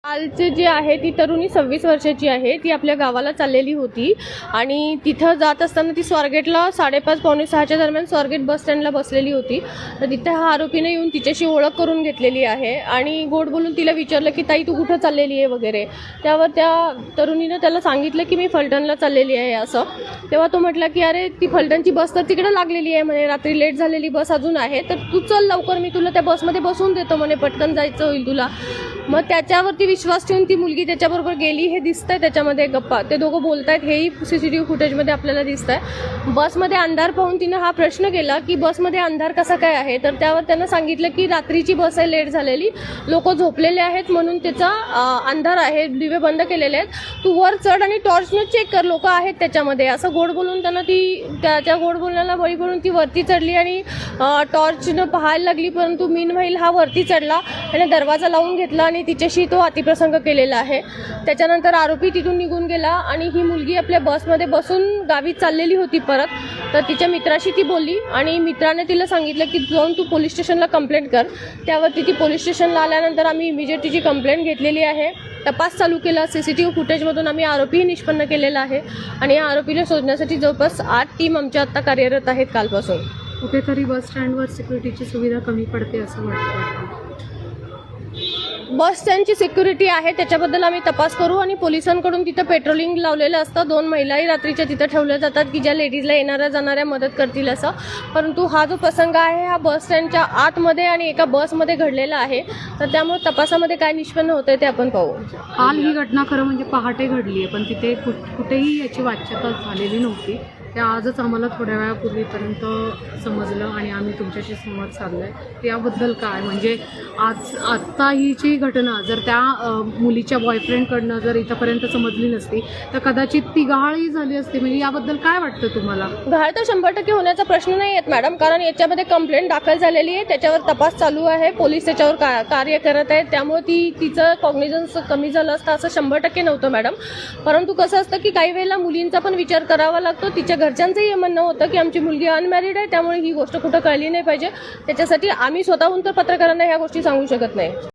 कालची जी आहे ती तरुणी 26 वर्षाची आहे. ती आपल्या गावाला चाललेली होती आणि तिथं जात असताना ती स्वारगेटला 5:30 पावणे 6च्या दरम्यान स्वारगेट बस स्टँडला बसलेली होती. तर तिथे हा आरोपीने येऊन तिच्याशी ओळख करून घेतलेली आहे आणि गोड बोलून तिला विचारलं की ताई तू कुठं चाललेली आहे वगैरे. त्यावर त्या तरुणीनं त्याला सांगितलं की मी फलटणला चाललेली आहे असं. तेव्हा तो म्हटला की अरे ती फलटणची बस तर तिकडे लागलेली आहे म्हणे, रात्री लेट झालेली बस अजून आहे, तर तू चल लवकर, मी तुला त्या बसमध्ये बसवून देतो म्हणे, पटकन जायचं होईल तुला. मग त्याच्यावरती विश्वास ठेवून ती मुलगी त्याच्याबरोबर गेली. हे दिसतंय त्याच्यामध्ये गप्पा, ते दोघं बोलतायत, हेही CCTV फुटेजमध्ये आपल्याला दिसतंय. बसमध्ये अंधार पाहून तिनं हा प्रश्न केला की बसमध्ये अंधार कसा काय आहे. तर त्यावर त्यानं सांगितलं की रात्रीची बस आहे, लेट झालेली, लोक झोपलेले आहेत म्हणून त्याचा अंधार आहे, दिवे बंद केलेले आहेत, तू वर चढ आणि टॉर्चनं चेक कर, लोक आहेत त्याच्यामध्ये, असं गोड बोलून त्यानं त्याच्या गोड बोलण्याला बळी पडून ती वरती चढली आणि टॉर्चनं पाहायला लागली. परंतु मीनवाईल हा वरती चढला आणि दरवाजा लावून घेतला आणि तिच्याशी तो अतिप्रसंग केलेला आहे. त्याच्यानंतर आरोपी तिथून निघून गेला आणि ही मुलगी आपल्या बसमध्ये बसून गावी चाललेली होती परत. तर तिच्या मित्राशी ती बोलली आणि मित्राने तिला सांगितलं की जाऊन तू पोलीस स्टेशनला कंप्लेंट कर. त्यावरती ती पोलीस स्टेशनला आल्यानंतर आम्ही इमिजिएट तिची कंप्लेंट घेतलेली आहे, तपास चालू केला. CCTV फुटेजमधून आम्ही आरोपीही निष्पन्न केलेला आहे आणि या आरोपीला शोधण्यासाठी जवळपास 8 टीम आमच्या आता कार्यरत आहेत कालपासून. कुठेतरी बस स्टँडवर सिक्युरिटीची सुविधा कमी पडते असं वाटतं. बस स्टँडची सिक्युरिटी आहे, त्याच्याबद्दल आम्ही तपास करू आणि पोलिसांकडून तिथं पेट्रोलिंग लावलेलं असतं. 2 महिलाही रात्रीच्या तिथं ठेवल्या जातात की ज्या लेडीजला येणाऱ्या जाणाऱ्या मदत करतील असं. परंतु हा जो प्रसंग आहे हा बस स्टँडच्या आतमध्ये आणि एका बसमध्ये घडलेला आहे. तर त्यामुळे तपासामध्ये काय निष्पन्न होतंय ते आपण पाहू. काल ही घटना खरं म्हणजे पहाटे घडली आहे, पण तिथे कुठेही याची वाच्यता झालेली नव्हती. ते आजच आम्हाला थोड्या वेळापूर्वीपर्यंत समजलं आणि आम्ही तुमच्याशी संवाद साधला आहे. त्याबद्दल काय म्हणजे आत्ता ही जी घटना जर त्या मुलीच्या बॉयफ्रेंडकडनं जर इथंपर्यंत समजली नसती तर कदाचित ती गहाळही झाली असती. म्हणजे याबद्दल काय वाटतं तुम्हाला? गहाळ तर 100% होण्याचा प्रश्न नाही येत मॅडम, कारण याच्यामध्ये कंप्लेंट दाखल झालेली आहे, त्याच्यावर तपास चालू आहे, पोलीस त्याच्यावर कार्य करत आहेत. त्यामुळे तिचं कॉग्निझन्स कमी झालं असतं असं 100% नव्हतं मॅडम. परंतु कसं असतं की काही वेळेला मुलींचा पण विचार करावा लागतो. तिच्या घरच्यांचंही म्हणणं होतं की आमची मुलगी अनमॅरिड आहे, त्यामुळे ही गोष्ट कुठं कळली नाही पाहिजे. त्याच्यासाठी आम्ही स्वतःहून तर पत्रकारांना ह्या गोष्टी सांगू शकत नाही.